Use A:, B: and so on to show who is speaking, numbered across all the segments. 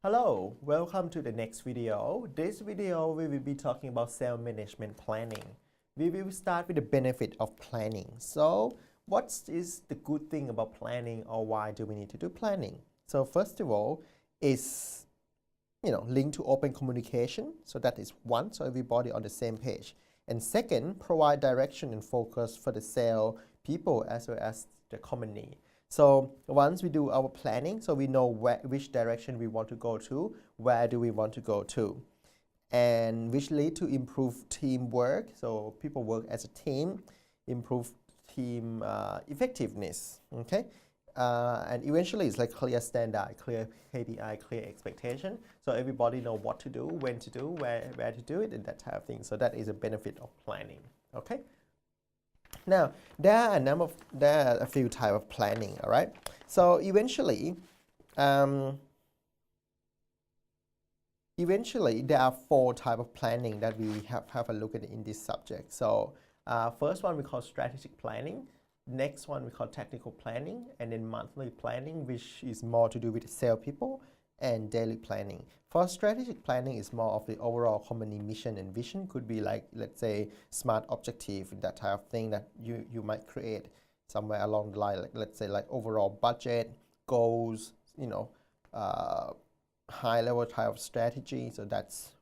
A: Hello, welcome to the next video. This video we will be talking about sales management planning. We will start with the benefit of planning. So what is the good thing about planning, or why do we need to do planning? So first of all is linked to open communication. So that is one, so everybody on the same page. And second, provide direction and focus for the sales people as well as the company. So once we do our planning, so we know which direction we want to go to, where do we want to go to, and which lead to improve teamwork. So people work as a team, improve team effectiveness. Okay, and eventually it's like clear standard, clear KPI, clear expectation. So everybody know what to do, when to do, where to do it, and that type of thing. So that is a benefit of planning. Okay. Now, there are a few types of planning, all right? So eventually there are 4 types of planning that we have a look at in this subject. So first one we call strategic planning. Next one we call technical planning, and then monthly planning, which is more to do with the sales people, and daily planning. For strategic planning, is more of the overall company mission and vision. Could be like, let's say, smart objective, that type of thing that you might create somewhere along the line. Like, let's say, like overall budget, goals, high level type of strategy. So that's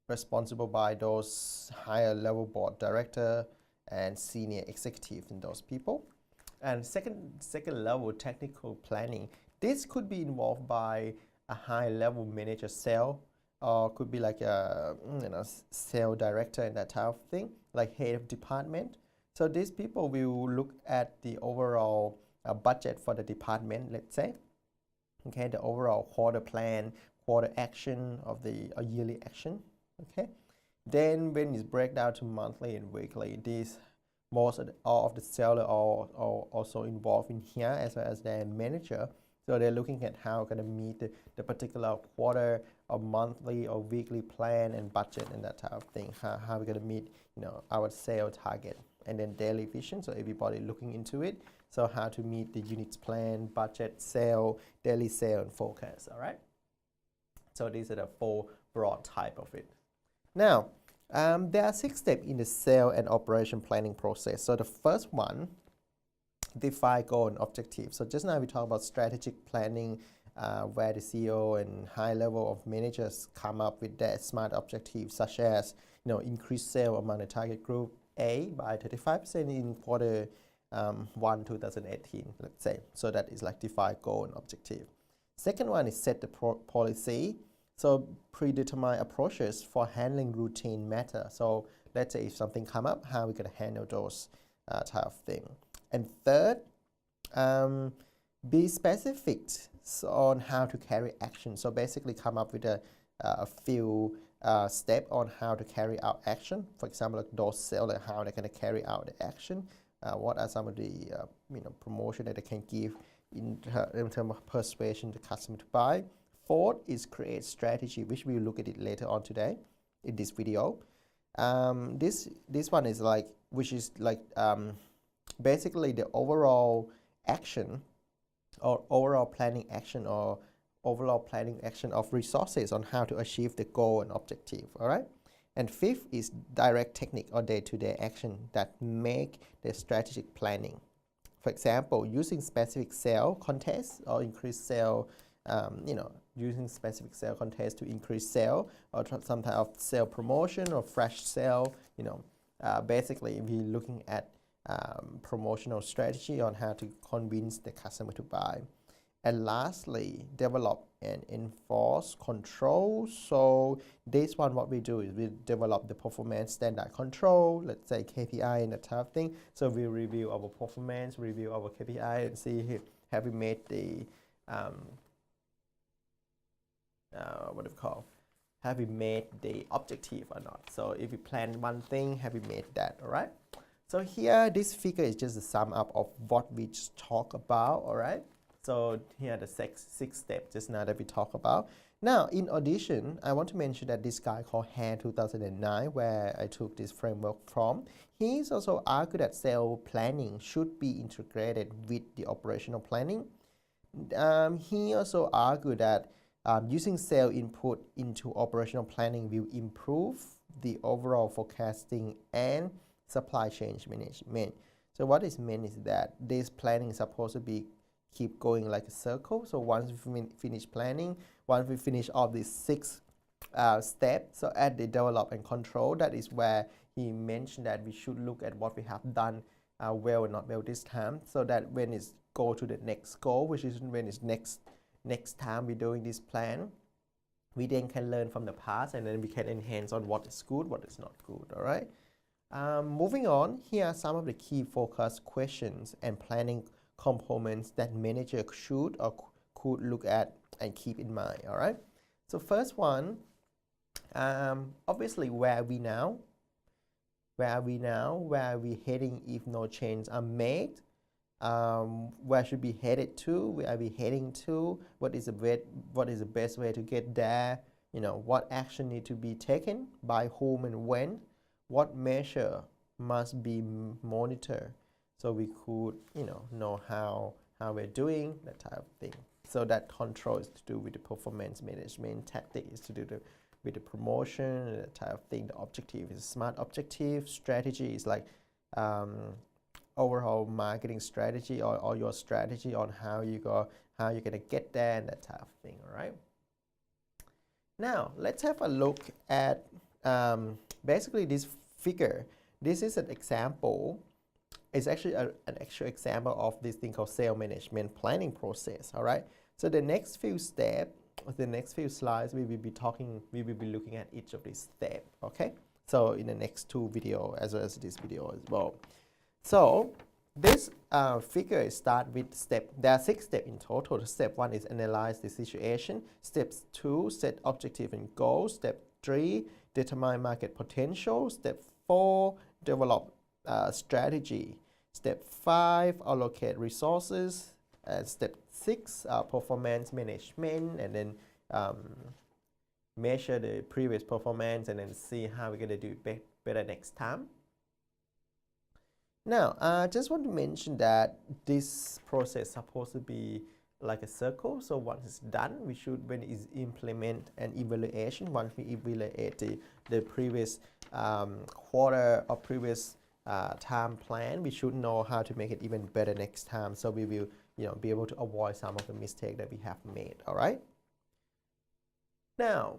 A: responsible by those higher level board director and senior executives and those people. And second level technical planning. This could be involved by a high-level manager sale, or could be like a sales director and that type of thing, like head of department. So these people will look at the overall budget for the department, let's say. Okay, the overall quarter plan, quarter action of the yearly action. Okay, then when it's break down to monthly and weekly, all of the seller are also involved in here, as well as their manager. So they're looking at how going to meet the particular quarter or monthly or weekly plan and budget and that type of thing. How we're going to meet our sales target, and then daily vision. So everybody looking into it. So how to meet the units plan, budget, sale, daily sale, and forecast. All right. So these are the 4 broad type of it. Now there are 6 steps in the sale and operation planning process. So the first one, define goal and objective. So just now we talked about strategic planning, where the CEO and high level of managers come up with their smart objectives, such as increase sale among the target group A by 35% in quarter 1 2018, let's say. So that is like define goal and objective. Second one is set the policy. So predetermine approaches for handling routine matter. So let's say if something come up, how we gonna handle those type of thing. And third, be specific on how to carry action. So basically come up with a few steps on how to carry out action. For example, like those sellers, how they're going to carry out the action. What are some of the promotion that they can give in terms of persuasion the customer to buy. Fourth is create strategy, which we will look at it later on today in this video. This one is like, which is like basically the overall action, or overall planning action, or overall planning action of resources on how to achieve the goal and objective. All right. And fifth is direct technique or day-to-day action that make the strategic planning. For example, using specific sale contests or increase sale, using specific sale contests to increase sale, or some type of sale promotion or flash sale. Basically we're looking at promotional strategy on how to convince the customer to buy. And lastly, develop and enforce control. So this one, what we do is we develop the performance standard control, let's say KPI and that type of thing. So we review our performance, review our KPI, and see have we made the have we made the objective or not. So if we plan one thing, have we made that? All right. So here, this figure is just a sum up of what we just talked about. All right. So here are the 6 steps just now that we talk about. Now, in addition, I want to mention that this guy called Hare 2009, where I took this framework from, he's also argued that sales planning should be integrated with the operational planning. He also argued that Using sales input into operational planning will improve the overall forecasting and supply chain management. So what is meant is that this planning is supposed to be keep going like a circle. So once we finish planning, once we finish all these 6 steps, so at the develop and control, that is where he mentioned that we should look at what we have done well and not well this time, so that when it's go to the next goal, which is when it's next time we're doing this plan, we then can learn from the past, and then we can enhance on what is good, what is not good. All right. Moving on, here are some of the key focus questions and planning components that manager should or could look at and keep in mind. All right. So first one, obviously, where are we now? Where are we now? Where are we heading if no changes are made? Where should we headed to? Where are we heading to? What is the best way to get there? You know, what action need to be taken by whom and when? What measure must be monitored, so we could, you know how we're doing, that type of thing. So that control is to do with the performance management. Tactic is to do with the promotion, that type of thing. The objective is smart objective. Strategy is like overall marketing strategy, or your strategy on how you're gonna get there, and that type of thing. All right. Now let's have a look at basically this figure. This is an example. It's actually an actual example of this thing called sales management planning process. All right. So the next few steps, the next few slides, we will be looking at each of these steps. Okay. So in the next 2 videos, as well as this video as well. So this figure start with there are 6 steps in total. Step 1 is analyze the situation. Step 2, set objective and goals. Step 3, determine market potential. Step 4, develop strategy. Step 5, allocate resources. And step 6, performance management, and then measure the previous performance and then see how we're going to do it better next time. Now, I just want to mention that this process is supposed to be like a circle. So once it's done, we should, when it's implement an evaluation, once we evaluate the previous quarter or previous time plan, we should know how to make it even better next time. So we will, be able to avoid some of the mistakes that we have made. All right. Now,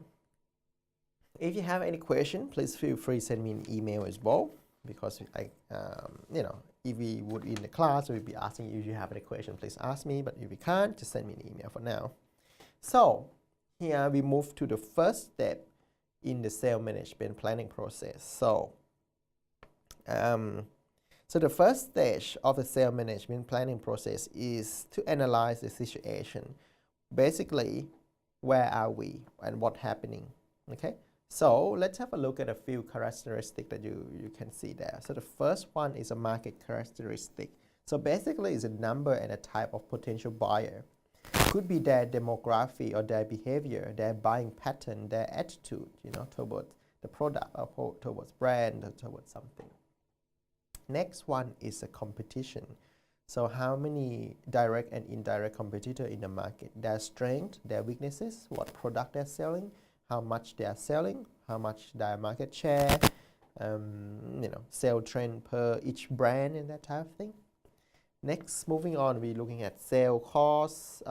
A: if you have any question, please feel free to send me an email as well, because if we would in the class, we'd be asking you if you have any question, please ask me. But if you can't, just send me an email for now. So here we move to the first step in the sales management planning process. So the first stage of the sales management planning process is to analyze the situation. Basically, where are we and what's happening? Okay. So let's have a look at a few characteristics that you can see there. So the first one is a market characteristic. So basically it's a number and a type of potential buyer. Could be their demography or their behavior, their buying pattern, their attitude, towards the product or towards brand or towards something. Next one is a competition. So how many direct and indirect competitors in the market, their strength, their weaknesses, what product they're selling, how much they are selling, how much their market share, sale trend per each brand, and that type of thing. Next, moving on, we're looking at sale costs,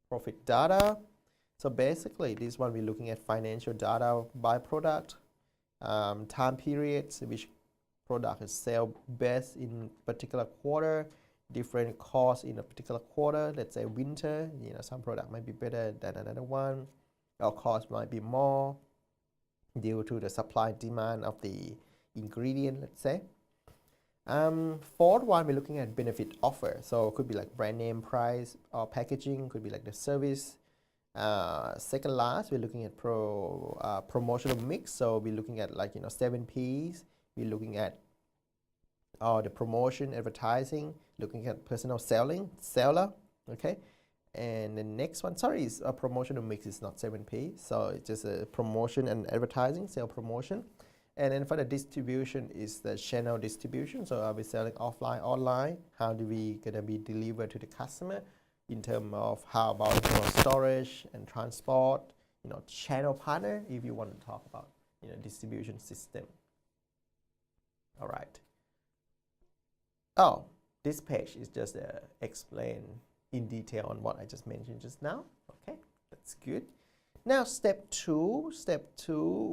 A: profit data. So basically, this one we're looking at financial data by product, time periods, which product is sale best in particular quarter, different costs in a particular quarter. Let's say winter, some product might be better than another one. Our cost might be more due to the supply demand of the ingredient, let's say. Fourth one, we're looking at benefit offer. So it could be like brand name, price, or packaging. Could be like the service. Second last, we're looking at promotional mix. So we're looking at 7 Ps. We're looking at the promotion, advertising, looking at personal seller, okay? And the next one, is a promotional mix, is not 7P. So it's just a promotion and advertising, sale promotion. And then for the distribution is the channel distribution. So are we selling offline, online? How do we gonna be delivered to the customer? in terms of how about storage and transport, channel partner, if you want to talk about distribution system. All right. Oh, this page is just explain in detail on what I just mentioned just now. Okay, that's good. Now step two,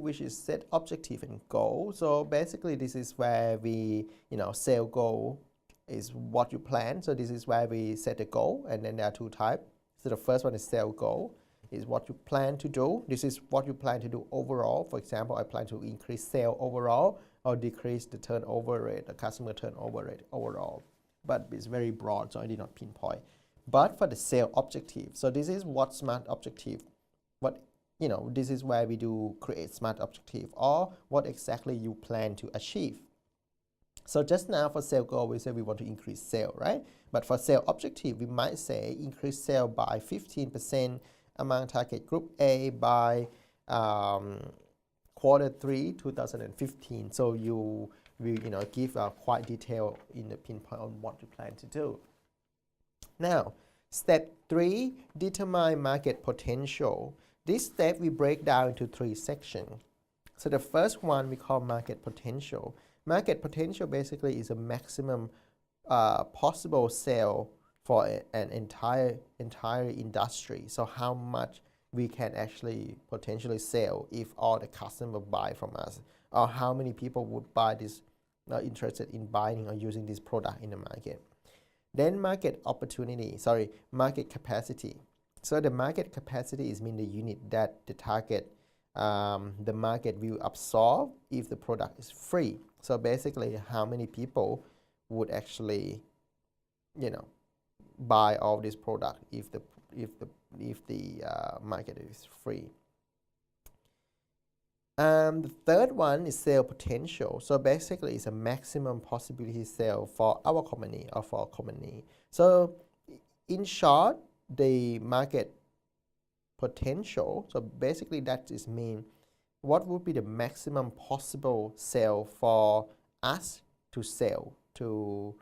A: which is set objective and goal. So basically this is where we, sale goal is what you plan. So this is where we set a goal, and then there are two types. So the first one is sale goal, is what you plan to do. This is what you plan to do overall. For example, I plan to increase sale overall or decrease the turnover rate, the customer turnover rate overall. But it's very broad, so I did not pinpoint. But for the sale objective, so this is what smart objective, this is where we do create smart objective, or what exactly you plan to achieve. So just now for sale goal, we say we want to increase sale, right? But for sale objective, we might say increase sale by 15% among target group A by Q3 2015. So you will give quite detail in the pinpoint on what you plan to do. Now, step 3, determine market potential. This step we break down into 3 sections. So the first one we call market potential. Market potential basically is a maximum possible sale for an entire industry. So how much we can actually potentially sell if all the customers buy from us, or how many people would buy this, interested in buying or using this product in the market. Then market capacity. So the market capacity is mean the unit that the target, the market will absorb if the product is free. So basically, how many people would actually, buy all this product if the market is free. The third one is sale potential. So basically, it's a maximum possibility sale for our company or for a company. So in short, the market potential. So basically, that is mean what would be the maximum possible sale for us to sell to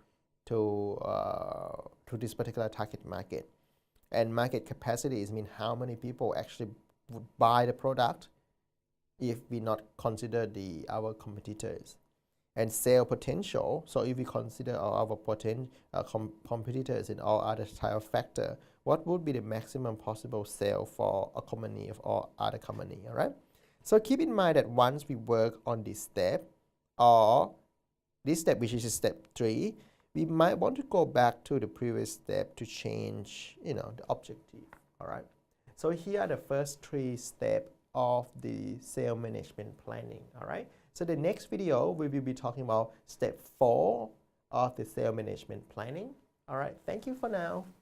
A: this particular target market. And market capacity is mean how many people actually would buy the product if we not consider our competitors. And sale potential, so if we consider our competitors and all other type of factor, what would be the maximum possible sale for a company or other company, all right? So keep in mind that once we work on this step, or this step, which is step 3, we might want to go back to the previous step to change, the objective, all right? So here are the first 3 steps of the sale management planning, all right? So the next video, we will be talking about step 4 of the sale management planning. All right, thank you for now.